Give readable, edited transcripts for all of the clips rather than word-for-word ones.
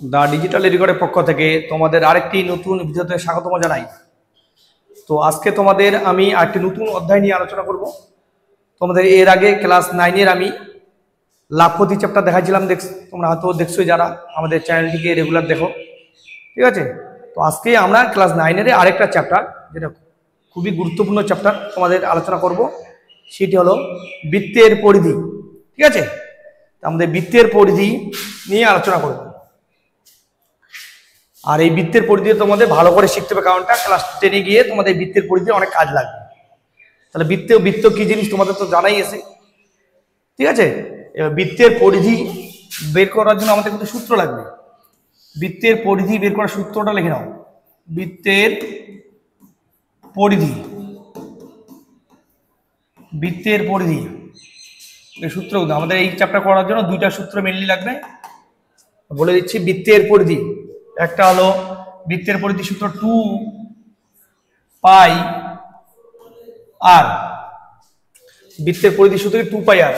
দা digital রেকর্ডের পক্ষ থেকে তোমাদের আরেকটি নতুন ভিডিওতে স্বাগতম জানাই। তো আজকে তোমাদের আমি আরেকটি নতুন অধ্যায় নিয়ে আলোচনা করব। তোমাদের এর আগে ক্লাস 9-এর আমি লাখপতি চ্যাপ্টার দেখাইছিলাম, তোমরা হয়তো দেখছোই যারা আমাদের চ্যানেলটিকে রেগুলার দেখো, ঠিক আছে। তো আজকে আমরা ক্লাস 9-এর আরেকটা চ্যাপ্টার, যেটা খুবই গুরুত্বপূর্ণ চ্যাপ্টার, তোমাদের আলোচনা করব। সেটি হলো বৃত্তের পরিধি, ঠিক আছে। আমাদের বৃত্তের পরিধি নিয়ে আলোচনা করব। আর এই বৃত্তের পরিধি তোমাদের ভালো করে শিখতে হবে, কারণটা ক্লাস 10-এ গিয়ে তোমাদের বৃত্তের পরিধি অনেক কাজ লাগবে। তাহলে বৃত্ত কি জিনিস তোমাদের তো জানাই আছে, ঠিক আছে। এবার বৃত্তের পরিধি বের করার জন্য আমাদের কিন্তু সূত্র লাগবে। বৃত্তের পরিধি বের করার সূত্রটা লিখে নাও। বৃত্তের পরিধি, বৃত্তের পরিধি এই সূত্র আমাদের এই চ্যাপ্টার করার জন্য দুইটা সূত্র মেনলি লাগবে, বলে দিচ্ছি। বৃত্তের পরিধি একটা হলো বৃত্তের পরিধি সূত্র 2 পাই আর। বৃত্তের পরিধি সূত্র 2 পাই আর,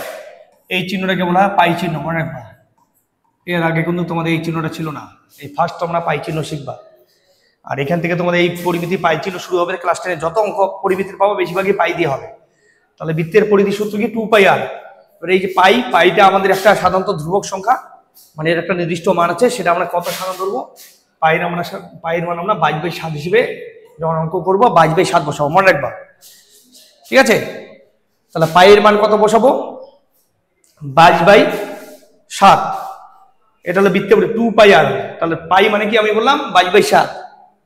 এই চিহ্নটাকে বলা হয় পাই চিহ্ন, মনে রাখবা। এর আগে কিন্তু তোমাদের এই চিহ্নটা ছিল না, এই ফার্স্ট তোমরা পাই চিহ্ন শিখবা। আর এখান থেকে তোমাদের এই পরিমিতি পাই চিহ্ন শুরু হবে। ক্লাস 10-এ যত অঙ্ক পরিমিতির পাবো বেশিরভাগই পাই দিয়ে হবে। তাহলে বৃত্তের পরিধি সূত্র কি 2 পাই আর। এই যে পাইটা আমাদের একটা সাধারণত ধ্রুবক সংখ্যা, মানে এর একটা নির্দিষ্ট মান আছে, সেটা আমরা কত সাধারণ ধরবো। পাইয়ের মান আমরা 22/7 হিসেবে যখন অঙ্ক করবো 22/7 বসাবো, মনে রাখবা, ঠিক আছে। তাহলে পাইয়ের মান কত বসাবো? 22/7। এটা হলো বৃত্তের পরিধি 2 পাই আর। তাহলে পাই মানে কি আমি বললাম 22/7,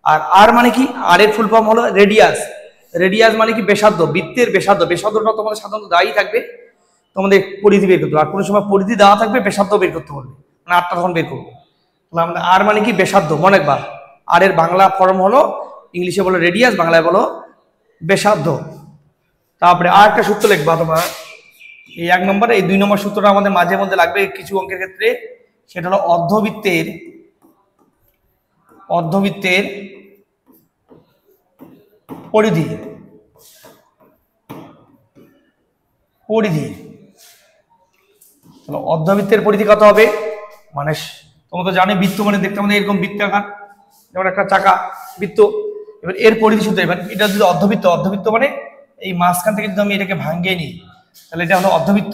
আর আর মানে কি? আর এর ফুল ফর্ম হলো রেডিয়াস। রেডিয়াস মানে কি? ব্যাসার্ধ, বৃত্তের ব্যাসার্ধ। ব্যাসার্ধটা তোমাদের সাধারণত দায়ী থাকবে তোমাদের পরিধি বের করতে হবে, আর কোনো সময় পরিধি দেওয়া থাকবে ব্যাসার্ধ বের করতে হবে, মানে আটটা তখন বের করবো। তাহলে আমরা আর মানে কি? ব্যাসার্ধ, মনে রাখবা। আর এর বাংলা ফর্ম হলো, ইংলিশে বলো রেডিয়াস, বাংলায় বলো ব্যাসার্ধ। তারপরে আর একটা সূত্র লিখবা তোমার, এই 1 নম্বরে এই 2 নম্বর সূত্রটা আমাদের মাঝে মধ্যে লাগবে কিছু অঙ্কের ক্ষেত্রে। সেটা হলো অর্ধবৃত্তের পরিধি। অর্ধবৃত্তের পরিধি কত হবে? মানে তোমরা তো জানো বৃত্ত মানে দেখতে আমাদের এরকম বৃত্তাকার, যেমন একটা চাকা বৃত্ত। এবার এর পরিধি সূত্র, এবার এটা যদি অর্ধবৃত্ত মানে এই মাঝখান থেকে যদি আমি এটাকে ভাঙিয়ে নিই, তাহলে এটা হলো অর্ধবৃত্ত।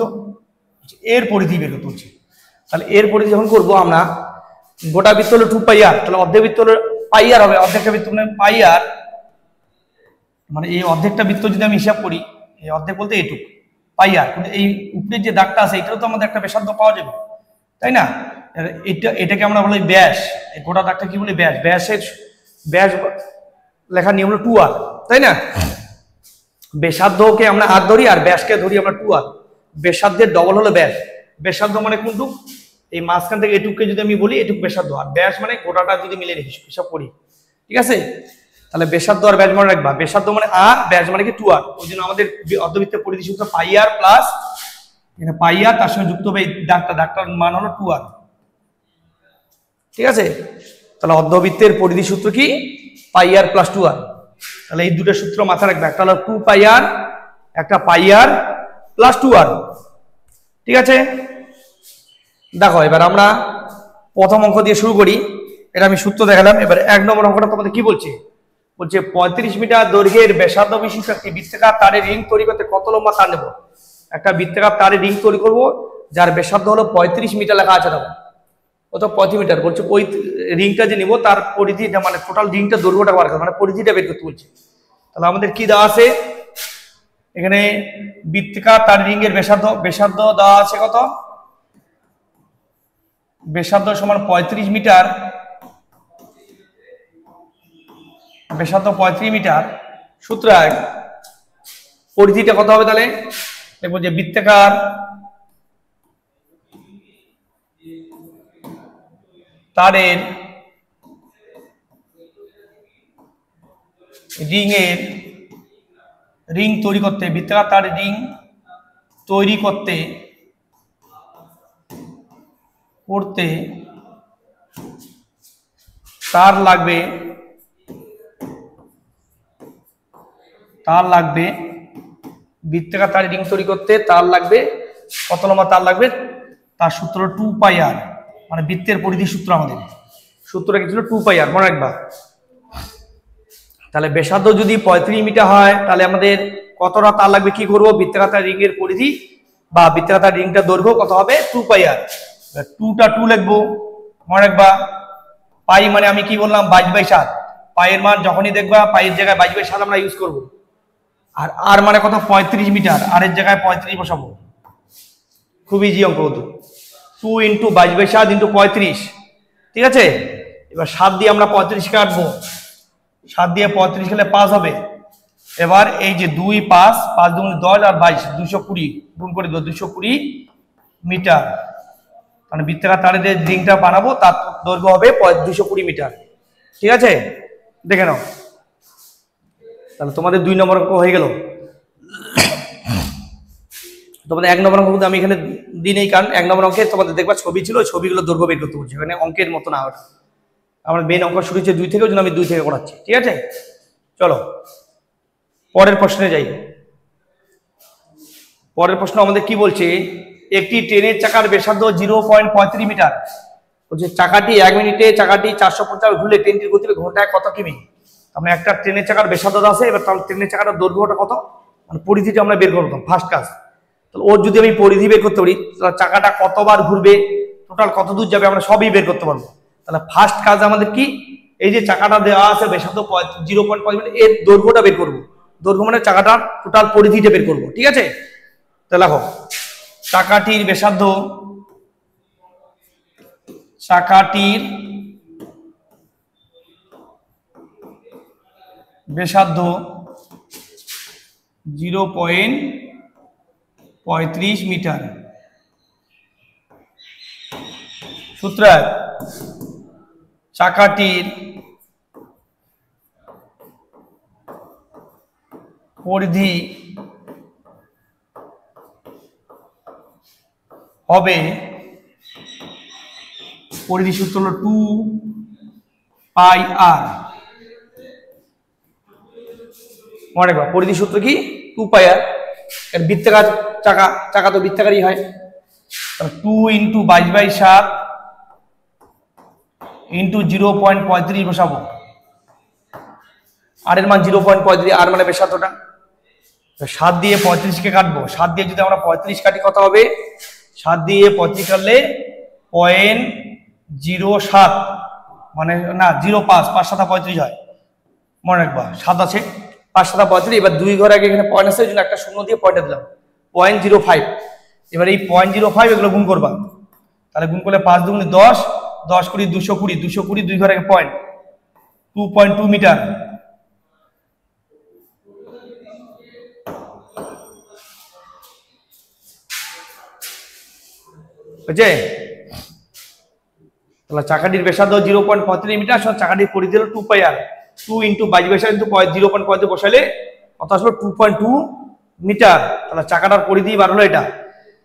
এর পরিধি বের করতে হচ্ছে। তাহলে এর পরিধি যখন করবো আমরা, গোটা বৃত্ত হলো 2 পাই আর, তাহলে অর্ধবৃত্ত হলো পাই আর হবে। অর্ধেকটা বৃত্ত মানে পাই আর, মানে এই অর্ধেকটা বৃত্ত যদি আমি হিসাব করি, এই অর্ধেক বলতে এইটুকু পাই আর, কিন্তু এই উপরের যে দাগটা আছে এটাও তো আমাদের একটা ব্যাসার্ধ পাওয়া যাবে, তাই না? এটাকে আমরা বলি ব্যাস। এই গোটা দাগটা কি বলি? ব্যাস। ব্যাস লেখার নিয়ম হলো 2 আর, তাই না? ব্যাসার্ধকে আমরা আর ধরি আর ব্যাসকে ধরি আমরা 2 আর। ব্যাসার্ধের ডবল হলো ব্যাস। ব্যাসার্ধ মানে কোনটুক? এই মাঝখান থেকে এটুককে যদি আমি বলি এটুক ব্যাসার্ধ, আর ব্যাস মানে গোটাটা যদি মিলে হিসাব করি, ঠিক আছে। তাহলে ব্যাসার্ধ আর ব্যাস মনে রাখবা। ব্যাসার্ধ মানে আর, ব্যাস মানে কি 2 আর। ওই জন্য আমাদের অর্ধবৃত্তের পরিধি সূত্র পাই আর প্লাস, এখানে পাই আর তার সঙ্গে যুক্ত হবে এই দাগটার মান হলো 2 আর, ঠিক আছে। তাহলে অর্ধবৃত্তের পরিধি সূত্র কি? পাই আর প্লাস 2 আর। তাহলে এই দুটো সূত্র মাথায় রাখবে, একটা হলো 2 পাই আর, একটা পাই আর প্লাস 2 আর, ঠিক আছে। দেখো এবার আমরা প্রথম অঙ্ক দিয়ে শুরু করি। এটা আমি সূত্র দেখালাম। এবার 1 নম্বর অঙ্কটা তোমাদের কি বলছে? বলছে 35 মিটার দৈর্ঘ্যের ব্যাসার্ধ বিশিষ্ট একটি বৃত্তাকার তারের রিং তৈরি করতে কত লম্বা তার নেব? একটা বৃত্তাকার তারের রিং তৈরি করব যার ব্যাসার্ধ হলো 35 মিটার লেখা আছে, দেখো কত 35 মিটার। বলছে ওই রিংটা যে নিব তার পরিধিটা, মানে টোটাল রিংটা দৈর্ঘ্যটা বার করতে, মানে পরিধিটা বের করতে বলছে। তাহলে আমাদের কি দেওয়া আছে এখানে? বৃত্তাকার তার রিং এর ব্যাসার্ধ দেওয়া আছে কত? ব্যাসার্ধ সমান 35 মিটার। ব্যাসার্ধ 35 মিটার, সুতরাং পরিধিটা কত হবে? তাহলে দেখবো যে বৃত্তাকার তারের রিং তৈরি করতে, বৃত্তাকার তারের রিং তৈরি করতে তার লাগবে বৃত্তাকার তারের রিং তৈরি করতে তার লাগবে কত লম্বা তার লাগবে? তার সূত্র 2 পাই আর, মানে বৃত্তের পরিধি সূত্র আমাদের। সূত্রটা কি ছিল 2πr, মনে রাখবা। তাহলে ব্যাসার্ধ যদি 35 মিটার হয় তাহলে আমাদের কতটা তার লাগবে, কি করবো, বৃত্তাকার রিং এর পরিধি বা বৃত্তাকার রিংটা দৈর্ঘ্য কত হবে, 2πr। 2টা 2 লিখবো, মনে রাখবা। পাই মানে আমি কি বললাম, 22/7। পায়ের মান যখনই দেখবা পায়ের জায়গায় 22/7 আমরা ইউজ করব। আর আর মানে কত, 35 মিটার, আর এর জায়গায় 35 বসাবো। খুব ইজি অঙ্ক হতো। 2 × 22/7 × 35, ঠিক আছে। এবার 7 দিয়ে আমরা 35 কাটবো, 7 দিয়ে 35 গেলে 5 হবে। এবার এই যে 2 5 5 2 10 আর 22, 220 গুণ করে দেবো, 220 মিটার। মানে বৃত্তাকার তারে যে রিংটা বানাবো তার দৈর্ঘ্য হবে 220 মিটার, ঠিক আছে। দেখে নাও, তাহলে তোমাদের 2 নম্বর অঙ্ক হয়ে গেল। তোমাদের 1 নম্বর অঙ্ক কিন্তু আমি এখানে দিই নেই, কারণ 1 নম্বর অঙ্কে তোমাদের দেখবা ছবি ছিল, ওই ছবিগুলো দৈর্ঘ্য বের করতে বলছি, এখানে অঙ্কের মতো না। ওটা আমার মেন অঙ্ক শুরু হচ্ছে 2 থেকে, ওই জন্য আমি 2 থেকে করাচ্ছি, ঠিক আছে। চলো পরের প্রশ্নে যাই। পরের প্রশ্ন আমাদের কি বলছে, একটি ট্রেনের চাকার ব্যাসার্ধ 0.35 মিটার। বলছে চাকাটি 1 মিনিটে চাকাটি 450 ঘুরলে ট্রেনটির গতিবেগ ঘন্টায় কত কিমি। আমরা একটা ট্রেনের চাকার ব্যাসার্ধ আছে, এবার তাহলে ট্রেনের চাকাটার দৈর্ঘ্যটা কত, মানে পরিধিটা আমরা বের করতাম ফার্স্ট কাজ। তাহলে ওর যদি আমি পরিধি বের করতে পারি, তাহলে চাকাটা কতবার ঘুরবে, টোটাল কত দূর যাবে, আমরা সবই বের করতে পারবো। তাহলে ফার্স্ট কাজ আমাদের কি, এই যে চাকাটা দেওয়া আছে ব্যাসার্ধ 0.5 মিটার, এর দৈর্ঘ্যটা বের করবো। দৈর্ঘ্য মানে চাকাটার টোটাল পরিধিটা বের করবো, ঠিক আছে। তাহলে দেখো চাকাটির ব্যাসার্ধ, চাকাটির ব্যাসার্ধ 0.35 মিটার। সূত্র, চাকাটির পরিধি হবে, পরিধি সূত্র হলো 2πr। মনে রাখবা পরিধি সূত্র কি, 2πr। এর বৃত্তাকার চাকা, চাকা তো বৃত্তাকারই হয়। 2 × 22/7 × 0.35 বসাবো। আর এর মান 0.35, আর মানে ব্যাসার্ধটা। 7 দিয়ে 35 কে কাটবো, 7 দিয়ে যদি আমরা 35 কাটি কত হবে, 7 দিয়ে 35 কাটলে 0.07, মানে না 0.5, 5 7 35 হয়, মনে রাখবা 7 আছে, 5 7 35। এবার 2 ঘর আগে এখানে পয়েন্ট আছে, ওই জন্য একটা শূন্য দিয়ে পয়েন্টটা দিলাম, 0.05। এবার এই 0.05 এগুলো গুণ করবা, তাহলে গুণ করলে 5 2 10, 10 20 220, 220 2 ঘর আগে পয়েন্ট, 2.2 মিটার। বুঝছে? তাহলে চাকাটির ব্যাসার্ধ 0.35 মিটার, চাকাটির পরিধি হলো 2πr। 2 × 22/7 × 0.35 বসালে কত আসলো, 2.2 মিটার। তাহলে চাকাটার পরিধি বার হলো এটা।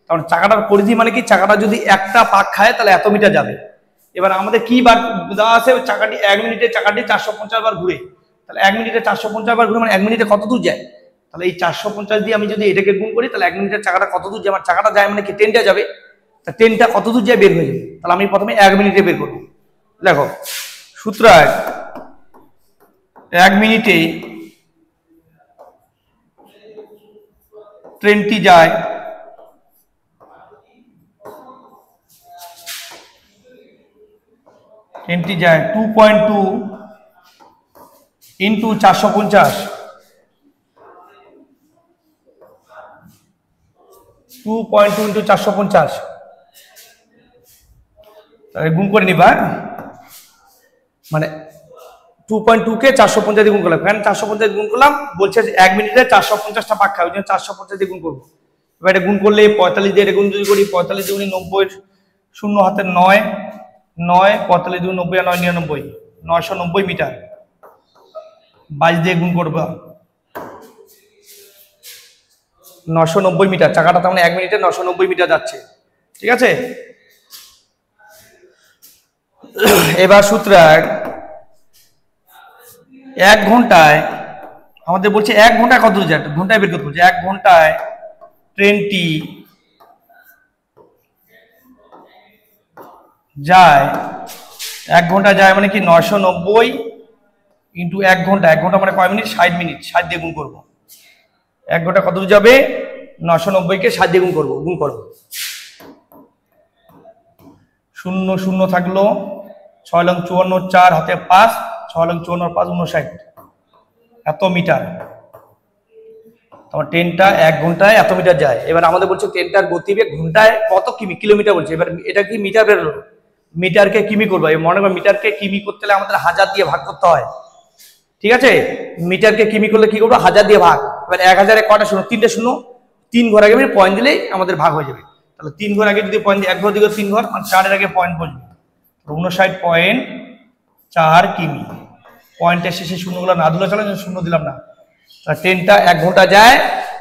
কারণ চাকাটার পরিধি মানে কি, চাকাটা যদি একটা পাক খায় তাহলে এত মিটার যাবে। এবার আমাদের কি বার দেওয়া আছে, চাকাটি 1 মিনিটে চাকাটি 450 বার ঘুরে। তাহলে 1 মিনিটে 450 বার ঘুরে মানে 1 মিনিটে কত দূর যায়। তাহলে এই 450 দিয়ে আমি যদি এটাকে গুণ করি, তাহলে 1 মিনিটের চাকাটা কত দূর যায়, আমার চাকাটা যায় মানে কি, ট্রেনটা যাবে। তা ট্রেনটা কত দূর যায় বের হয়ে যাবে। তাহলে আমি প্রথমে 1 মিনিটে বের করবো। দেখো সূত্র, 1 মিনিটে ট্রেনটি যায় 2.2 × 450, 2.2 × 450, তাহলে গুণ করে নিবা, মানে 2.2 কে 450 দিয়ে গুণ করলাম, কারণ 450 গুণ করলাম, বলছে 1 মিনিটে 450টা পাক খায়, ওই জন্য 450 দিয়ে গুণ করবো। এবার এটা গুণ করলে 45 দিয়ে গুণ যদি করি, 45 × 90, 0 হাতে 9, 9 45 × 90 আর 9 99, 990 মিটার। 22 দিয়ে গুণ করবা, 990 মিটার। চাকাটা তার মানে 1 মিনিটে 990 মিটার যাচ্ছে, ঠিক আছে। এবার সূত্র, 1 ঘন্টায় আমাদের বলছে 1 ঘন্টায় কত দূর যায়, ঘন্টায় বের করতে বলছে। 1 ঘন্টায় ট্রেনটি যায় 1 ঘন্টা যায় মানে কি 990 ইন্টু 1 ঘন্টা, 1 ঘন্টা মানে কয় মিনিট, 60 মিনিট, 60 দিয়ে গুণ করবো। 1 ঘন্টা কত দূর যাবে, 990 কে 60 দিয়ে গুণ করবো, শূন্য শূন্য থাকলো, 6 লং 54, 4 হাতে 5, 6 লং 54, 5 59, এত মিটার। তোমার ট্রেনটা 1 ঘন্টায় এত মিটার যায়। এবার আমাদের বলছে ট্রেনটার গতিবেগ ঘন্টায় কত কিমি, কিলোমিটার বলছে। এবার এটা কি মিটার বেরোলো, মিটারকে কিমি করবো। মনে করো মিটারকে কিমি করতে হলে আমাদের 1000 দিয়ে ভাগ করতে হয়, ঠিক আছে। মিটারকে কিমি করলে কি করবো, 1000 দিয়ে ভাগ। এবার 1000-এ কয়টা শূন্য, 3টে শূন্য, 3 ঘর আগে পয়েন্ট দিলেই আমাদের ভাগ হয়ে যাবে। তাহলে 3 ঘর আগে যদি পয়েন্ট দিই, 1 ঘর দিকে 3 ঘর, মানে 4-এর আগে পয়েন্ট বসবে, 59.4 কিমি। পয়েন্টের শেষে শূন্যগুলো না দিলে চলে, শূন্য দিলাম না। ট্রেনটা 1 ঘন্টা যায়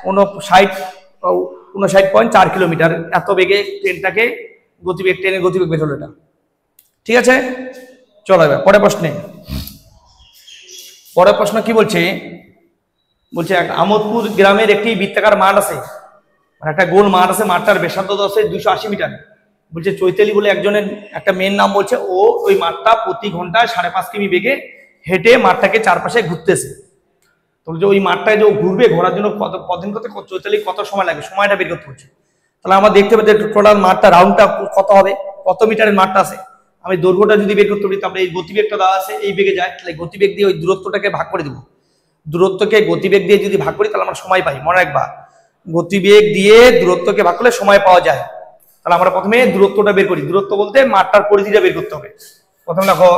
59.4 কিলোমিটার, এত বেগে ট্রেনটাকে গতিবেগ, ট্রেনের গতিবেগ বের হলো এটা, ঠিক আছে। চলো এবার পরের প্রশ্নে। পরের প্রশ্ন কি বলছে, বলছে আমোদপুর গ্রামের একটি বৃত্তাকার মাঠ আছে, মানে একটা গোল মাঠ আছে, মাঠটার ব্যাসার্ধ আছে 280 মিটার। বলছে চৈতালি বলে একজনের একটা মেয়ের নাম বলছে, ও ওই মাঠটা প্রতি ঘন্টায় 5.5 কিমি বেগে হেঁটে মাঠটাকে চারপাশে ঘুরতেছে। তো বলছে ওই মাঠটায় যে ঘুরবে, ঘোরার জন্য কতদিন করতে চৈতালি কত সময় লাগে, সময়টা বের করতে হচ্ছে। তাহলে আমরা দেখতে পাবো টোটাল মাঠটা রাউন্ডটা কত হবে, কত মিটারের মাঠটা আছে। আমি দৈর্ঘ্যটা যদি বের করতে পারি, তাহলে এই গতিবেগটা দেওয়া আছে, এই বেগে যায়, তাহলে গতিবেগ দিয়ে ওই দূরত্বটাকে ভাগ করে দিব। দূরত্বকে গতিবেগ দিয়ে যদি ভাগ করি তাহলে আমরা সময় পাই। মনে রাখবা, গতিবেগ দিয়ে দূরত্বকে ভাগ করলে সময় পাওয়া যায়। তাহলে আমরা প্রথমে দূরত্বটা বের করি। দূরত্ব বলতে মাঠটার পরিধিটা বের করতে হবে। প্রথমে দেখো,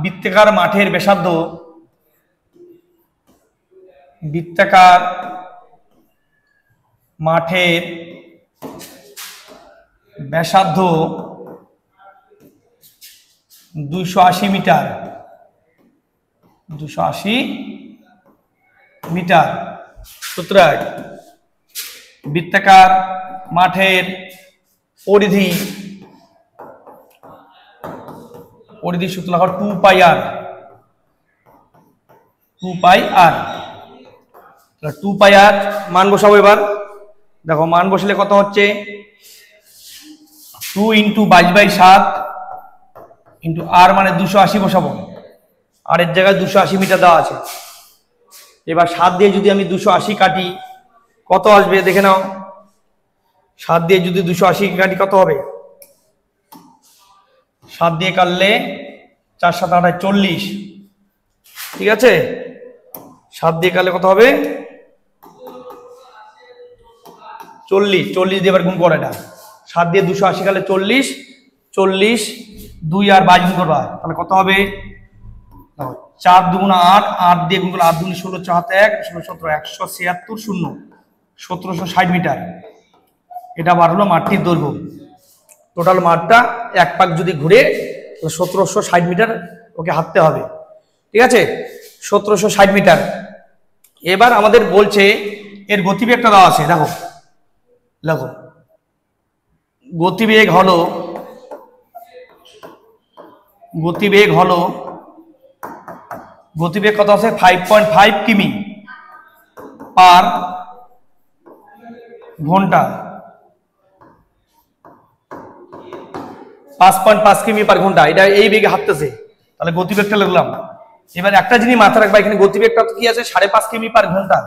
বৃত্তাকার মাঠের ব্যাসার্ধ, বৃত্তাকার মাঠের ব্যাসার্ধ 280 মিটার, 280 মিটার। সুতরাং বৃত্তাকার মাঠের পরিধি, সূত্র লেখো 2 পাই আর, 2 পাই আর। 2 পাই আর মান বসাবো। এবার দেখো মান বসলে কত হচ্ছে, 2 × 22/7 ইন্টু আর মানে 280 বসাবো, আর এর জায়গায় 280 মিটার দেওয়া আছে। এবার 7 দিয়ে যদি আমি 280 কাটি কত আসবে দেখে নাও। 7 দিয়ে যদি 280 কাটি কত হবে, 7 দিয়ে কাটলে 4 × 7 = 40, ঠিক আছে। 7 দিয়ে কাটলে কত হবে, 40 দিয়ে এবার গুণ করো এটা। 7 দিয়ে 280 কাটলে 40, 2 আর 22 গুণ করবা, তাহলে কত হবে, 4 × 2 = 8, 8 দিয়ে গুণ করলে 8 × 2 = 16, 4 × 1 = 17, 176, 1760 মিটার। এটা বার হলো মাঠটির দৈর্ঘ্য। টোটাল মাঠটা এক পাক যদি ঘুরে 1760 মিটার ওকে হাঁটতে হবে, ঠিক আছে। 1760 মিটার। এবার আমাদের বলছে এর গতিবেগটা দেওয়া আছে, দেখো দেখো গতিবেগ কত আছে, 5.5 কিমি পার ঘন্টা, 5.5 কিমি পার ঘন্টা। এটা এই বেগে হাঁটতেছে, তাহলে গতিবেগটা লিখলাম। এবার একটা জিনিস মাথায় রাখবা, এখানে গতিবেগটা কি আছে, 5.5 কিমি পার ঘন্টা,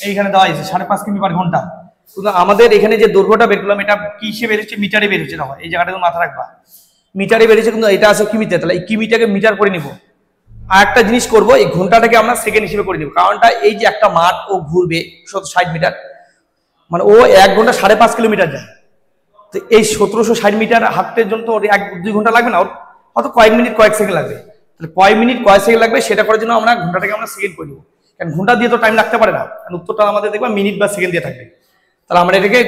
এইখানে দেওয়া আছে 5.5 কিমি পার ঘন্টা। কিন্তু আমাদের এখানে যে দৈর্ঘ্যটা বের করলাম, এটা কি হিসেবে বেরিয়েছে, মিটারে বেরিয়েছে। দেখো এই জায়গাটা মাথায় রাখবা, মিটারে বেরিয়েছে, কিন্তু এটা আছে কিমিতে, তাহলে এই কিমিটাকে মিটার করে নিব। আর একটা জিনিস করবো, এই ঘন্টাটাকে আমরা সেকেন্ড হিসেবে করে নিব। কারণটা এই যে একটা মাঠ ও ঘুরবে 60 মিটার, মানে ও 1 ঘন্টা 5.5 কিলোমিটার যায়। তো এই 1760 মিটার হাঁটতে জন্য তো ওর 1-2 ঘন্টা লাগবে না, ওর হয়তো কয়েক মিনিট কয়েক সেকেন্ড লাগবে। তাহলে কয়েক মিনিট কয়েক সেকেন্ড লাগবে, সেটা করার জন্য আমরা ঘন্টাটাকে আমরা সেকেন্ড করে দিব। কারণ ঘন্টা দিয়ে তো টাইম লাগতে পারে না, কারণ উত্তরটা আমাদের দেখবা মিনিট বা সেকেন্ড দিয়ে থাকবে। তাহলে আমরা এটাকে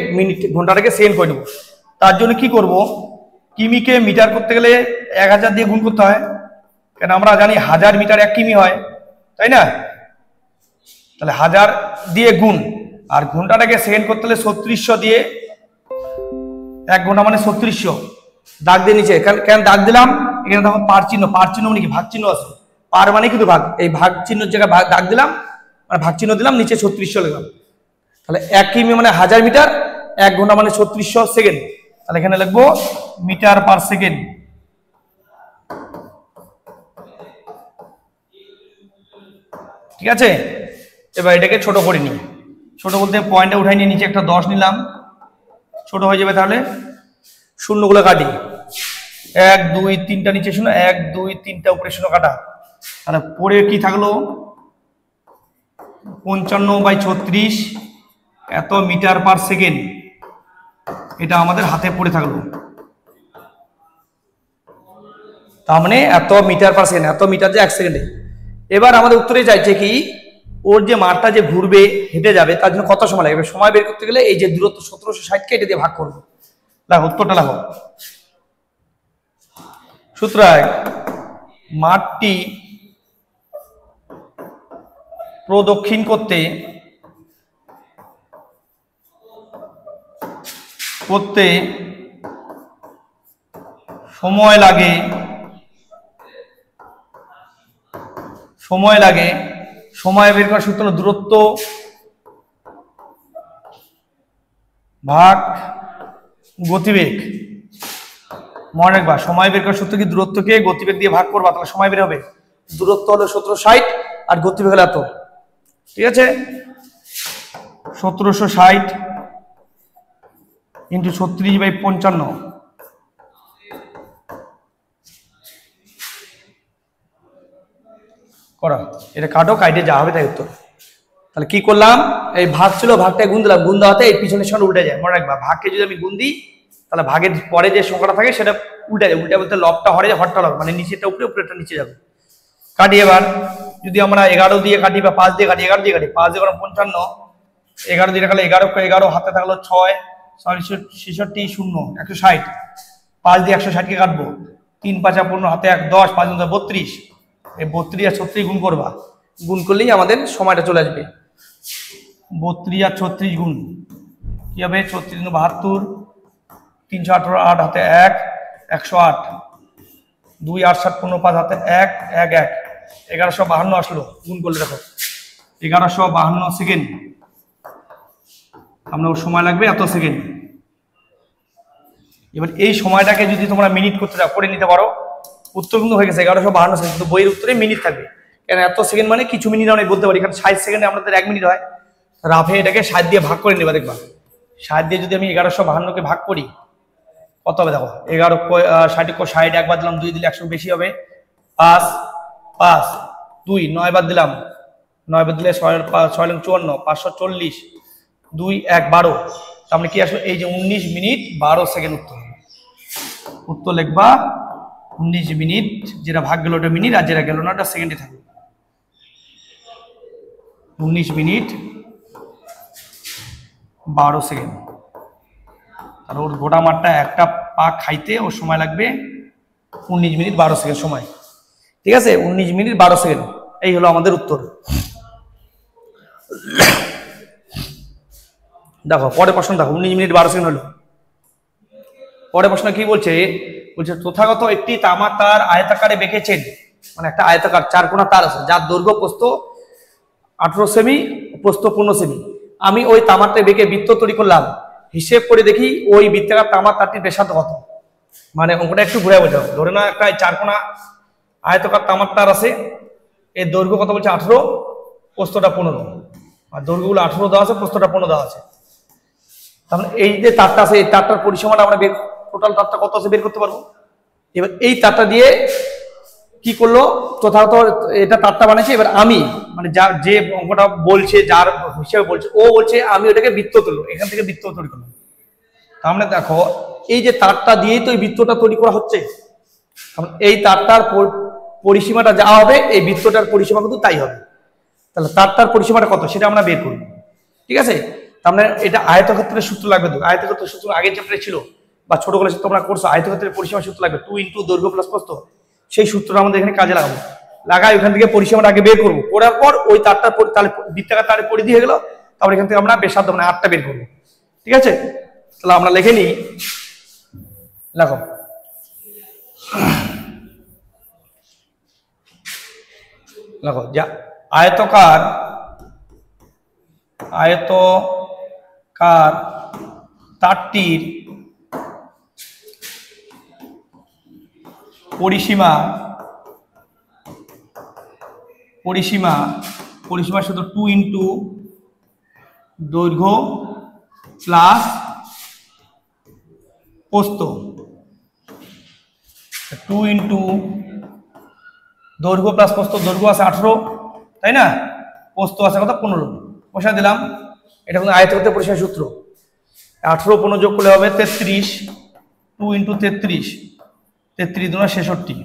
ঘন্টাটাকে সেকেন্ড করে নেব। তার জন্য কি করব, কিমিকে মিটার করতে গেলে 1000 দিয়ে গুণ করতে হয়, কারণ আমরা জানি 1000 মিটার 1 কিমি হয়, তাই না। তাহলে 1000 দিয়ে গুণ, আর ঘন্টাটাকে সেকেন্ড করতে হলে 3600 দিয়ে, 1 ঘন্টা মানে 3600 দাগ দিয়ে নিচে। কেন দাগ দিলাম, এখানে দেখো পার চিহ্ন মানে কি, ভাগ চিহ্ন আছে। পার মানে কিন্তু ভাগ, এই ভাগ চিহ্নের জায়গায় দাগ দিলাম, মানে ভাগ চিহ্ন দিলাম, নিচে 3600 লিখলাম। তাহলে 1 কিমি মানে 1000 মিটার, 1 ঘন্টা মানে 3600 সেকেন্ড। তাহলে এখানে লিখবো মিটার পার সেকেন্ড, ঠিক আছে, এবার এটাকে ছোট করে নিই। ছোট বলতে পয়েন্টে উঠাই নিয়ে নিচে একটা 10 নিলাম, ছোট হয়ে যাবে। তাহলে শূন্যগুলো কাটি, 1 2 3টা নিচে শূন্য, 1 2 3টা উপরে শূন্য কাটা। তাহলে পরে কি থাকলো, 55/36 এত মিটার পার সেকেন্ড, এটা আমাদের হাতে পড়ে থাকলো। তার মানে এত মিটার পার সেকেন্ড, এত মিটার যে 1 সেকেন্ডে। এবার আমাদের উত্তরে চাইছে কি, ওর যে মাঠটা যে ঘুরবে হেঁটে যাবে তার জন্য কত সময় লাগবে। সময় বের করতে গেলে এই যে দূরত্ব 1760কে এটা দিয়ে ভাগ করবো। দেখো উত্তরটা দেখো, সুতরাং মাঠটি প্রদক্ষিণ করতে সময় লাগে সময় বের করার সূত্র হলো দূরত্ব ভাগ গতিবেগ। মনে রাখবা, সময় বের করার সূত্র কি, দূরত্বকে গতিবেগ দিয়ে ভাগ করবা, তাহলে সময় বের হবে। দূরত্ব হলো 1760 আর গতিবেগ হলো এত। ঠিক আছে, 1760 ইন্টু 36/55 করা। এটা কাটো, কাইটে যা হবে তাই উত্তর। তাহলে কি করলাম, এই ভাগ ছিল, ভাগটায় গুণ দিলাম, গুণ দেওয়াতে এই পিছনের সঙ্গে উল্টে যায়। মনে রাখবা, ভাগকে যদি আমি গুণ দিই তাহলে ভাগের পরে যে সংখ্যাটা থাকে সেটা উল্টে যায়। উল্টে বলতে লবটা হরে যায়, হরটা লব, মানে নিচেটা উপরে, উপরেটা নিচে যাবে। কাটি এবার, যদি আমরা 11 দিয়ে কাটি বা 5 দিয়ে কাটি, 11 দিয়ে কাটি, 5 দিয়ে 55, 11 দিয়ে কাটলে 11 হাতে থাকলো 6 66 0 160, 5 দিয়ে 160কে কাটবো, 3 5 15 হাতে 1 10, 5 32, এই 32 আর 36 গুণ করবা, গুণ করলেই আমাদের সময়টা চলে আসবে। 32 আর 36 গুণ কি হবে, 36 72, 318 8 হাতে 1 108, 2 8 7 15 5 হাতে 1 1 1, 1152 আসলো। গুণ করলে দেখো 1152 সেকেন্ড, আমরা ওর সময় লাগবে এত সেকেন্ড। এবার এই সময়টাকে যদি তোমরা মিনিট করতে চাও করে নিতে পারো। উত্তর কিন্তু হয়ে গেছে 1152 সেকেন্ড, কিন্তু বইয়ের উত্তরে মিনিট থাকবে। কেন এত সেকেন্ড মানে কিছু মিনিট আমরা বলতে পারি, কারণ 60 সেকেন্ডে আমাদের 1 মিনিট হয়। রাফে এটাকে 60 দিয়ে ভাগ করে নেবা, দেখবা 60 দিয়ে যদি আমি 1152কে ভাগ করি কত হবে দেখো, 11 60 একবার দিলাম, 2 দিলে 100 বেশি হবে, 5 5 2 9 বার দিলাম, 9 বার দিলে 6 6 54, 540, 2 1 12, তার মানে কি আসলে এই যে 19 মিনিট 12 সেকেন্ড উত্তর। উত্তর লিখবা 19 মিনিট, যেটা ভাগ গেল ওটা মিনিট, আর যেটা গেল না ওটা সেকেন্ডে থাকবে। 19 মিনিট 12 সেকেন্ড। আর ওর গোটা মাঠটা একটা পা খাইতে ওর সময় লাগবে 19 মিনিট 12 সেকেন্ড সময়। ঠিক আছে, 19 মিনিট 12 সেকেন্ড, এই হলো আমাদের উত্তর। দেখো পরের প্রশ্ন দেখো, 19 মিনিট 12 সেকেন্ড হলো। পরের প্রশ্ন কি বলছে, তথাগত একটি তামার তার আয়তাকারে বেঁকেছেন, মানে একটা আয়তাকার 4 কোণা তার আছে, যার দৈর্ঘ্য প্রস্থ 18 সেমি, প্রস্থ 15 সেমি। আমি ওই তামারটা বেঁকে বৃত্ত তৈরি করলাম, হিসেব করে দেখি ওই বৃত্তাকার তামার তারটির ব্যাসার্ধ কত। মানে অঙ্কটা একটু ঘুরে বোঝাও। ধরে না একটা 4 কোণা আয়তাকার তামার তার আছে, এর দৈর্ঘ্য কত বলছে 18, প্রস্থটা 15, আর দৈর্ঘ্যগুলো 18 দেওয়া আছে, প্রস্থটা 15 দেওয়া আছে। তাহলে এই যে তারটা আছে, এই তারটার পরিসীমাটা আমরা টোটাল তারটা কত আছে বের করতে পারবো। এবার এই তারটা দিয়ে কি করলো, তথাগত এটা তারটা বানিয়েছে। এবার আমি মানে যার যে অঙ্কটা বলছে, যার হিসেবে বলছে, ও বলছে আমি ওটাকে বৃত্ত তুলবো, এখান থেকে বৃত্ত তৈরি করলাম। তার মানে দেখো এই যে তারটা দিয়েই তো এই বৃত্তটা তৈরি করা হচ্ছে। এই তারটার পরিসীমাটা যা হবে, এই বৃত্তটার পরিসীমা কিন্তু তাই হবে। তাহলে তারটার পরিসীমাটা কত সেটা আমরা বের করব। ঠিক আছে, তার মানে এটা আয়তক্ষেত্রের সূত্র লাগবে। তো আয়তক্ষেত্রের সূত্র আগের চ্যাপ্টারে ছিল বা ছোট ক্লাসে তোমরা করছো, আয়তক্ষেত্রের পরিসীমার সূত্র লাগবে 2 × দৈর্ঘ্য প্লাস প্রস্থ। সেই সূত্রটা আমাদের এখানে কাজে লাগাবো, লাগাই ওখান থেকে পরিসীমাটা আগে বের করবো, করার পর ওই তারটার তাহলে বৃত্তাকার তারের পরিধি হয়ে গেল, তারপর এখান থেকে আমরা ব্যাসার্ধ মানে 8টা বের করবো। ঠিক আছে, তাহলে আমরা লিখে নিই, লেখো লেখো যা আয়তকার তারটির পরিসীমা পরিসীমার সূত্র 2 ইন্টু দৈর্ঘ্য প্লাস প্রস্থ, 2 ইন্টু দৈর্ঘ্য প্লাস প্রস্থ, দৈর্ঘ্য আছে 18 তাই না, প্রস্থ আছে কত 15, বসায় দিলাম। এটা কিন্তু আয়তক্ষেত্রের পরিসীমার সূত্র। 18 15 যোগ করলে হবে 33, 2 ইন্টু 33, 33 দুনা 66,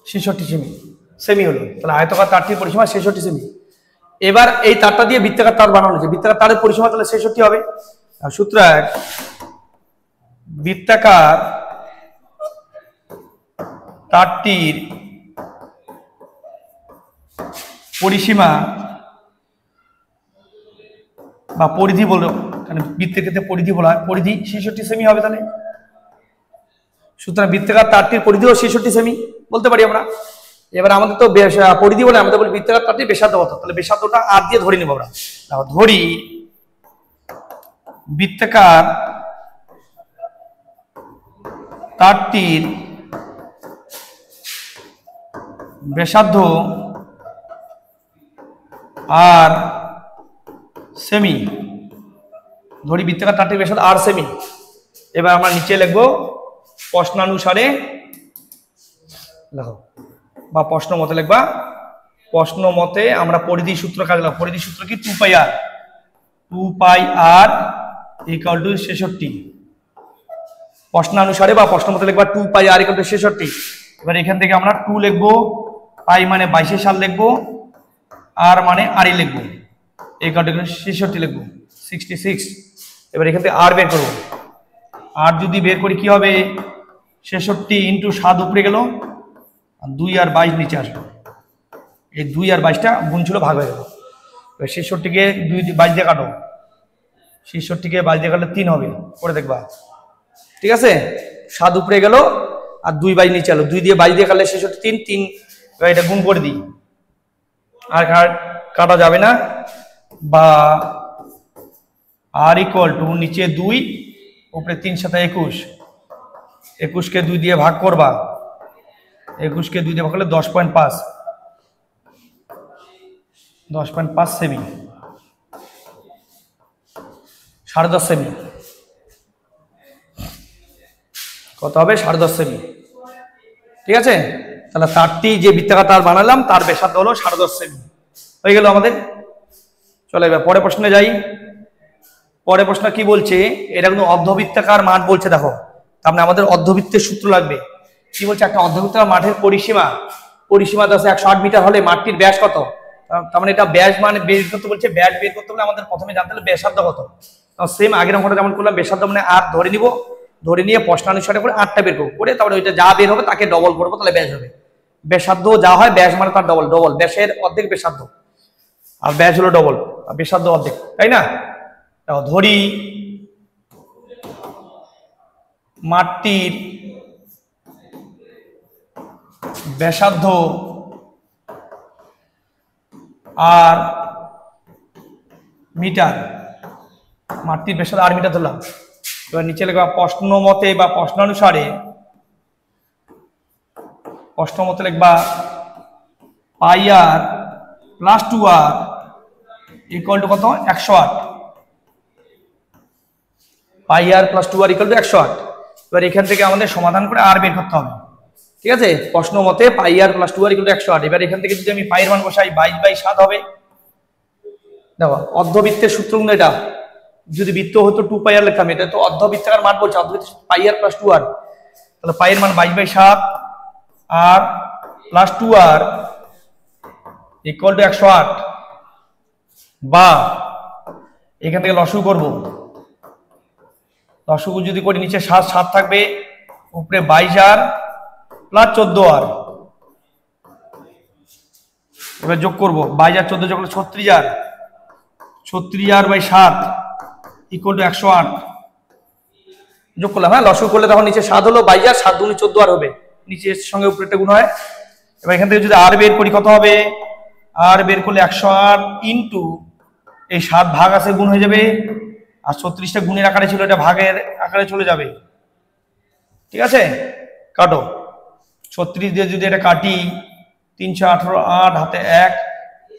66 সেমি, সেমি হলো। তাহলে আয়তকার তারটির পরিসীমা 66 সেমি। এবার এই তারটা দিয়ে বৃত্তাকার তার বানানো হয়েছে, বৃত্তাকার তারের পরিসীমা তাহলে 66 হবে। সূত্র 1, বৃত্তাকার তারটির পরিসীমা বা পরিধি বলো, কারণ বৃত্তের ক্ষেত্রে পরিধি বলা হয়, পরিধি 66 সেমি হবে। তাহলে সুতরাং বৃত্তাকার তারটির পরিধিও 66 সেমি বলতে পারি আমরা। এবার আমাদের তো পরিধি বলে, আমাদের বলি বৃত্তাকার তারটির ব্যাসার্ধ কত, তাহলে ব্যাসার্ধটা আর দিয়ে ধরে নেব আমরা। ধরি বৃত্তাকার তারটির ব্যাসার্ধ আর সেমি, ধরি বৃত্তাকার তারটির ব্যাসার্ধ আর সেমি। এবার আমরা নিচে লিখবো প্রশ্নানুসারে, দেখো বা প্রশ্ন মতে লিখবা, প্রশ্ন মতে আমরা পরিধি সূত্র কাজে লাগবো। পরিধি সূত্র কি 2 পাই আর, 2 পাই আর ইকুয়াল টু 66। প্রশ্নানুসারে বা প্রশ্ন মতে লিখবা 2 পাই আর ইকুয়াল টু 66। এবার এখান থেকে আমরা 2 লিখবো, পাই মানে 22 সাল লিখবো, আর মানে আরই লিখবো, ইকুয়াল টু 66 লিখবো, 66। এবার এখান থেকে আর বের করবো। আর যদি বের করি কি হবে, 66 ইন্টু 7 উপরে গেল, 2 আর 22 নিচে আসবে। এই 2 আর 22টা গুণ ছিল, ভাগ হয়ে গেল। 66কে 22 দিয়ে কাটো, 66কে 22 দিয়ে কাটলে 3 হবে, করে দেখবা। ঠিক আছে, 7 উপরে গেল আর 2 22 নিচে এলো, 2 দিয়ে 22 দিয়ে কাটলে 66 3 3। এবার এটা গুণ করে দিই, আর কাটা যাবে না। বা আর ইকুয়াল টু নিচে 2 উপরে 3 7 21, 21কে 2 দিয়ে ভাগ করবা, 21কে 2 দিয়ে ভাগ করলে 10.5, 10.5 সেমি, 10.5 সেমি। কত হবে, 10.5 সেমি। ঠিক আছে, তাহলে তারটি যে বৃত্তাকার তার বানালাম তার ব্যাসার্ধ হলো 10.5 সেমি, হয়ে গেল আমাদের। চলো এবার পরের প্রশ্নে যাই। পরের প্রশ্ন কি বলছে, এটা কিন্তু অর্ধবৃত্তাকার মাঠ বলছে। দেখো তার মানে আমাদের অর্ধবৃত্তের সূত্র লাগবে। কি বলছে, একটা অর্ধবৃত্তাকার মাঠের পরিসীমা, পরিসীমা 108 মিটার হলে মাঠটির ব্যাস কত। তার মানে এটা ব্যাস মানে বের করতে বলছে, ব্যাস বের করতে হলে আমাদের প্রথমে জানতে হবে ব্যাসার্ধ কত। সেম আগের অঙ্কটা যেমন করলাম, ব্যাসার্ধ মানে আর ধরে নিব, ধরে নিয়ে প্রশ্নানুসারে করে 8টা বের করবো, করে তারপরে ওইটা যা বের হবে তাকে ডবল করবো, তাহলে ব্যাস হবে। ব্যাসার্ধ যা হয়, ব্যাস মানে তার ডবল, ডবল ব্যাসের অর্ধেক ব্যাসার্ধ, আর ব্যাস হলো ডবল, আর ব্যাসার্ধ অর্ধেক, তাই না। ধরি মাঠটির ব্যাসার্ধ আর মিটার, মাঠটির ব্যাসার্ধ আর মিটার ধরলাম। এবার নিচে লেখা প্রশ্ন মতে বা প্রশ্নানুসারে, প্রশ্ন মতে লিখবা পাই আর প্লাস 2 আর ইকুয়াল টু কত, 108। পাই আর প্লাস 2 আর ইকুয়াল টু 108। এবার এখান থেকে আমাদের সমাধান করে আর বের করতে হবে। ঠিক আছে, প্রশ্ন মতে পাই আর প্লাস 2 আর ইকুয়াল টু 108। এবার এখান থেকে যদি আমি পাইয়ের মান বসাই, 22/7 হবে। দেখো অর্ধবৃত্তের সূত্র কিন্তু এটা, যদি বৃত্ত হতো 2 পাই আর লিখতাম, এটা তো অর্ধবৃত্তাকার মান বলছে, অর্ধবৃত্ত পাই আর প্লাস 2 আর, তাহলে পাইয়ের মান 22/7 আর প্লাস 2 আর ইকুয়াল টু 108। বা এখান থেকে লসগু করব, লসগু যদি করি নিচে 7 7 থাকবে, উপরে 22 আর প্লাস 14 আর। এবার যোগ করব, 22 আর 14 যোগ করলে 36 আর, 36 আর বাই 7 ইকুয়াল টু 108 যোগ করলাম। হ্যাঁ, লসগু করলে তখন নিচে 7 হলো, 22 আর 7 দুগুণে 14 আর হবে, নিচের সঙ্গে উপরেরটা গুণ হয়। এবার এখান থেকে যদি আর বের করি কত হবে, আর বের করলে 108 ইন্টু এই 7 ভাগ আছে, গুণ হয়ে যাবে, আর 36টা গুণের আকারে ছিল, এটা ভাগের আকারে চলে যাবে। ঠিক আছে, কাটো, 36 দিয়ে যদি এটা কাটি 318 8 হাতে 1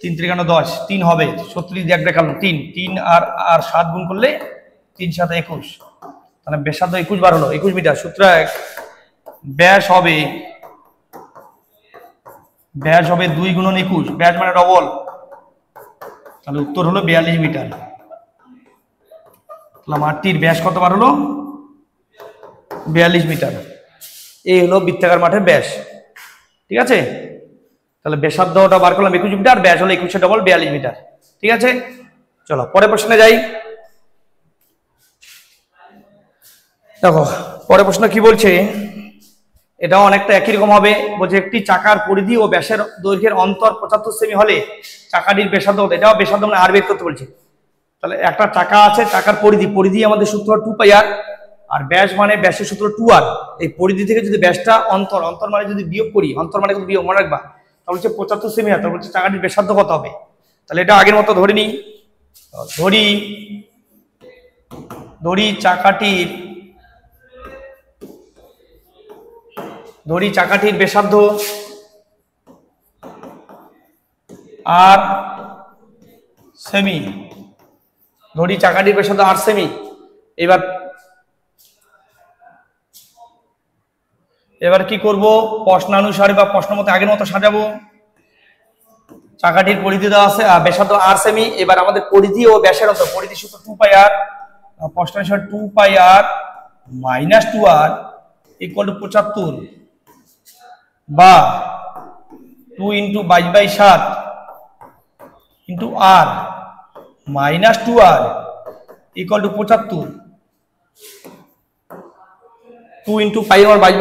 3 × 10 3 হবে 36 এক দেখালাম 3 3 আর 7 গুণ করলে 3 7 21 তাহলে ব্যাসার্ধ 21 বার হলো 21 মিটার। সূত্র 1 ব্যাস হবে 2 × 21 ব্যাস মানে ডবল, তাহলে উত্তর হলো 42 মিটার। তাহলে মাঠটির ব্যাস কত বার হলো 42 মিটার। এই হলো বৃত্তাকার মাঠের ব্যাস, ঠিক আছে। তাহলে ব্যাসার্ধটা বার করলাম 21 মিটার, ব্যাস হলো 21 ডবল 42 মিটার, ঠিক আছে। চলো পরের প্রশ্নে যাই। দেখো পরের প্রশ্ন কি বলছে, এটাও অনেকটা একই রকম হবে। বলছে একটি চাকার পরিধি ও ব্যাসের দৈর্ঘ্যের অন্তর 75 সেমি হলে চাকাটির ব্যাসার্ধ কত? এটাও ব্যাসার্ধ মানে আর বের করতে বলছে। তাহলে একটা চাকা আছে, চাকার পরিধি আমাদের সূত্র 2πr, আর ব্যাস মানে ব্যাসের সূত্র 2r। এই পরিধি থেকে যদি ব্যাসটা অন্তর মানে যদি বিয়োগ করি, অন্তর মানে বিয়োগ মনে রাখবা, তাহলে হচ্ছে 75 সেমি। তাহলে বলছে চাকাটির ব্যাসার্ধ কত হবে? তাহলে এটা আগের মতো ধরে নিই, চাকাটির ব্যাসার্ধ আর সেমি, চাকাটির ব্যাসার্ধ আর সেমি। এবার কি করব, প্রশ্নানুসারে বা প্রশ্ন মতো আগের মতো সাজাবো। চাকাটির পরিধি দেওয়া আছে আর ব্যাসার্ধ আর সেমি। এবার আমাদের পরিধি ও ব্যাসের অন্তর, পরিধি সূত্র 2πr, প্রশ্নানুসারে 2πr - 2r = 75 বা 2 × 22/7 × r - 2r = 75। 2 × π = 22/7 ×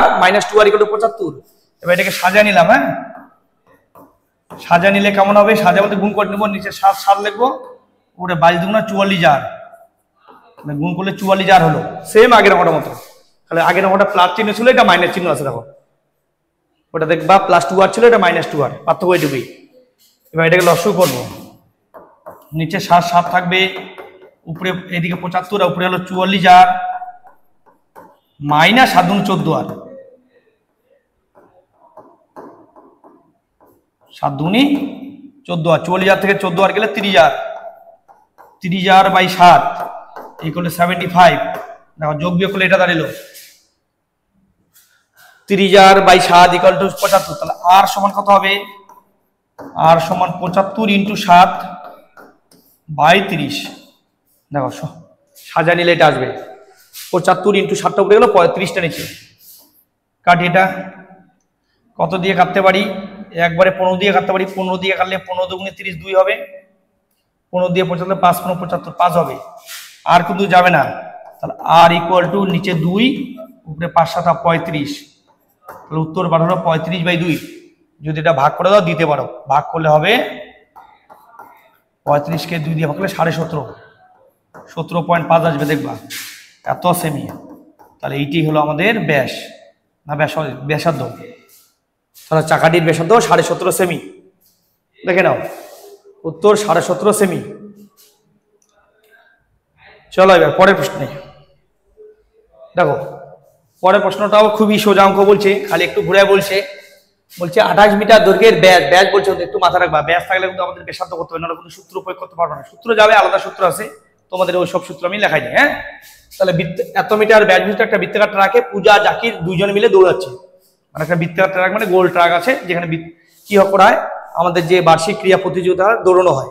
r - 2r = 75। এবার এটাকে সাজা নিলাম। হ্যাঁ, সাজা নিলে কেমন হবে? সাজা বলতে গুণ করে নেব, নিচে 7 7 লিখবো, উপরে 22 × 44r, গুণ করলে 44r হলো। সেম আগের অঙ্কটার মতো। তাহলে আগের অঙ্কটা প্লাস চিহ্ন ছিল, এটা মাইনাস চিহ্ন আছে। দেখো ওটা দেখবা +2r ছিল, এটা -2r, পার্থক্য এইটুকুই। এবার এটাকে লসাগু করবো, নিচে 7 7 থাকবে, উপরে এদিকে 75 আর উপরে হলো 44r - 7 × 14r, 7 × 14r, 44r থেকে 14r গেলে 30r, 30r/7 = 75। দেখো যোগ বিয়োগ করলে এটা দাঁড়ালো 30r/7 = 75। তাহলে r সমান কত হবে? r সমান 75 × 7/30। দেখো সাজা নিলে এটা আসবে 75 × 7টা উপরে গেল 35টা নিচে। কাটি, এটা কত দিয়ে কাটতে পারি? একবারে 15 দিয়ে কাটতে পারি। 15 দিয়ে কাটলে 15 × 30 2 হবে, 15 দিয়ে 75 5 × 75 5 হবে। আর কিন্তু যাবে না, তাহলে r = নিচে 2 উপরে 5 7 35। তাহলে উত্তর বার হলো 35/2। যদি এটা ভাগ করে দাও দিতে পারো, ভাগ করলে হবে 35কে 2 দিয়ে ভাগ করলে 17.5, 17.5 আসবে, দেখবা এত সেমি। তাহলে এইটি হলো আমাদের ব্যাস না ব্যাসার্ধ। তাহলে চাকাটির ব্যাসার্ধ 17.5 সেমি। দেখে নাও উত্তর 17.5 সেমি। চলো এবার পরের প্রশ্নে। দেখো পরের প্রশ্নটাও খুবই সোজা অঙ্ক বলছে, খালি একটু ঘুরে বলছে 28 মিটার দৈর্ঘ্যের ব্যাস বলছে, একটু মাথা রাখবা, ব্যাস থাকলে কিন্তু আমাদের ব্যাসার্ধ করতে হবে না, কোনো সূত্র প্রয়োগ করতে পারবে না। সূত্র যাবে, আলাদা সূত্র আছে, তোমাদের ওই সব সূত্র আমি লেখাই দিই। হ্যাঁ, তাহলে এত মিটার ব্যাস বিশিষ্ট একটা বৃত্তাকার ট্রাকে পূজা জাকির দুইজন মিলে দৌড়াচ্ছে। মানে একটা বৃত্তাকার ট্রাক মানে গোল ট্রাক আছে, যেখানে কি করা হয়, আমাদের যে বার্ষিক ক্রীড়া প্রতিযোগিতা দৌড়ানো হয়।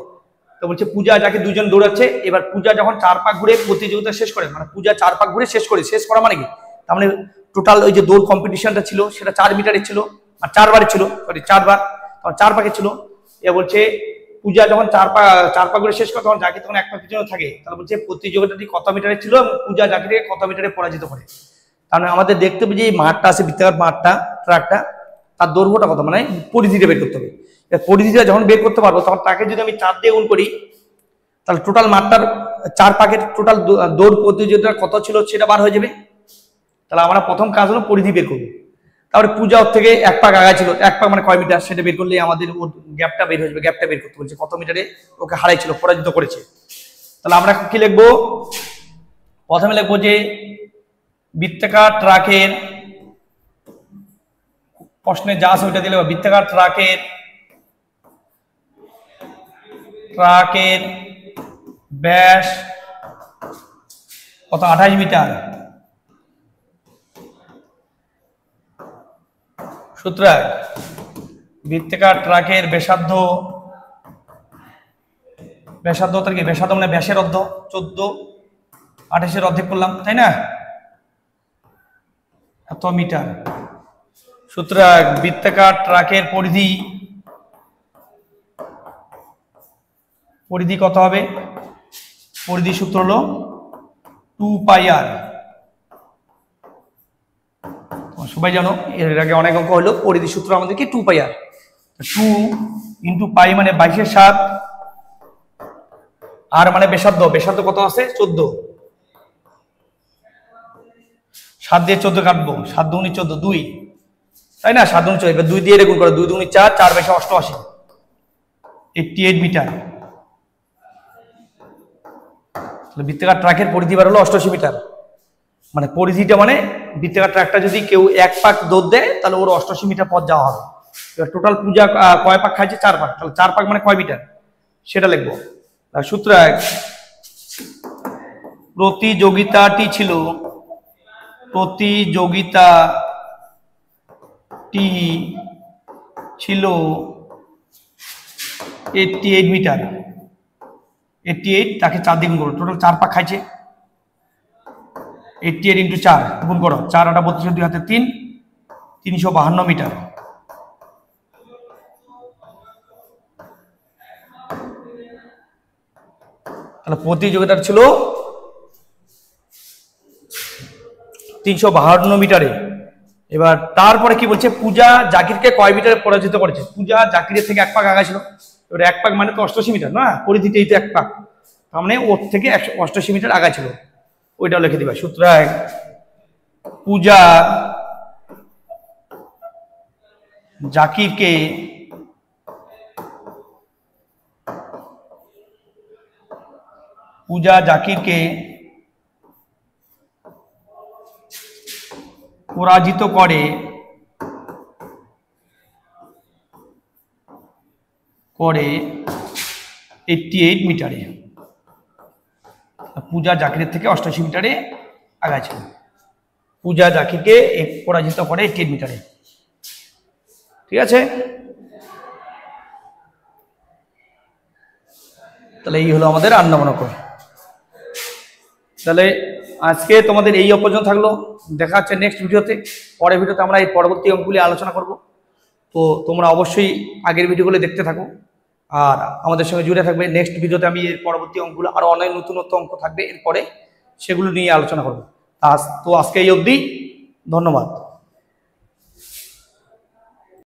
তো বলছে পূজা জাকির দুজন দৌড়াচ্ছে। এবার পূজা যখন 4 পাক ঘুরে প্রতিযোগিতা শেষ করে, মানে পূজা 4 পাক ঘুরে শেষ করা মানে কি, তার মানে টোটাল ওই যে দৌড় কম্পিটিশনটা ছিল সেটা 4 মিটারের ছিল, আর 4 বারের ছিল, সরি 4 বার, 4 পাকে ছিল। এ বলছে পূজা যখন 4 পাক ঘুরে শেষ করে, তখন জাকির তখন 1 পাক পিছনে থাকে। তাহলে বলছে প্রতিযোগিতাটি কত মিটারের ছিল এবং পূজা জাকিরকে কত মিটারে পরাজিত করে। তাহলে আমাদের দেখতে হবে যে এই মাঠটা আছে, বৃত্তাকার মাঠটা, ট্রাকটা, তার দৈর্ঘ্যটা কত, মানে পরিধিটা বের করতে হবে। পরিধিটা যখন বের করতে পারবো, তখন তাকে যদি আমি 4 দিয়ে গুণ করি, তাহলে টোটাল মাঠটার 4 পাকের টোটাল দৌড় প্রতিযোগিতা কত ছিল সেটা বার হয়ে যাবে। তাহলে আমরা প্রথম কাজ হলো পরিধি বের করবো। তারপরে পূজা ওর থেকে 1 পাক আগায় ছিল, 1 পাক মানে কয় মিটার সেটা বের করলে আমাদের ওর গ্যাপটা বের হয়ে যাবে। গ্যাপটা বের করতে বলছে, কত মিটারে ওকে হারাইছিল, পরাজিত করেছে। তাহলে আমরা কি লিখবো? প্রথমে লিখবো যে বৃত্তাকার ট্রাকের প্রশ্নে যা আছে ওইটা দিলে বৃত্তাকার ট্রাকের ব্যাস কত 28 মিটার। সুতরাং বৃত্তাকার ট্রাকের ব্যাসার্ধ তার কি ব্যাসার্ধ মানে ব্যাসের অর্ধ 14, 28 অর্ধেক করলাম তাই না, এত মিটার। সুতরাং বৃত্তাকার ট্রাকের পরিধি কত হবে? পরিধি সূত্র হলো 2πr। সবাই জানো এর আগে অনেক অঙ্ক হলো, পরিধি সূত্র আমাদের কি 2πr। 2 × π মানে 22/7, আর মানে ব্যাসার্ধ কত আছে 14, 7 দিয়ে 14 কাটবো, 7 দুগুণে 14 2 তাই না, 7 দুগুণে 14, 2 দিয়ে গুণ করো, 2 দুগুণে 4, 4 বেশি 88, 88 মিটার। বৃত্তাকার ট্রাকের পরিধি বার হলো 88 মিটার। মানে পরিধিটা মানে বৃত্তাকার ট্রাকটা যদি কেউ 1 পাক দৌড় দেয় তাহলে ওর 88 মিটার পথ যাওয়া হবে। এবার টোটাল পূজা কয় পাক খাইছে? 4 পাক, তাহলে 4 পাক মানে কয় মিটার সেটা লিখবো। সুতরাং প্রতিযোগিতাটি ছিল 88 মিটার। 88 তাকে 4 দিয়ে গুণ করো, টোটাল 4 পাক খাইছে। 88 × 4 গুণ করো, 4 8 32, 2 হাতে 3, 352 মিটার। তাহলে প্রতিযোগিতা ছিল 352 মিটারে। এবার তারপরে কি বলছে? পূজা জাকিরকে কয় মিটারে পরাজিত করেছে? পূজা জাকিরের থেকে 1 পাক আগা ছিল। এবার 1 পাক মানে তো 88 মিটার না, পরিধিটা এই তো 1 পাক, তার মানে ওর থেকে 188 মিটার আগা ছিল, ওইটাও লিখে দিবা। সুতরাং পূজা জাকিরকে পরাজিত করে 88 মিটারে। পূজা জাকিরের থেকে 88 মিটারে আগা ছিল। পূজা জাকিরকে পরাজিত করে 88 মিটারে। ঠিক আছে, তাহলে এই হলো আমাদের 8 নম্বর অঙ্ক। তাহলে আজকে তোমাদের এই পর্যন্ত থাকলো, দেখা হচ্ছে নেক্সট ভিডিওতে। পরের ভিডিওতে আমরা এই পরবর্তী অঙ্কগুলি আলোচনা করব। তো তোমরা অবশ্যই আগের ভিডিওগুলো দেখতে থাকো আর আমাদের সঙ্গে জুড়ে থাকবে। নেক্সট ভিডিওতে আমি এর পরবর্তী অঙ্কগুলো আরো অনেক নতুন অঙ্ক থাকবে এরপরে, সেগুলো নিয়ে আলোচনা করবো। তো আজকে এই অবধি, ধন্যবাদ।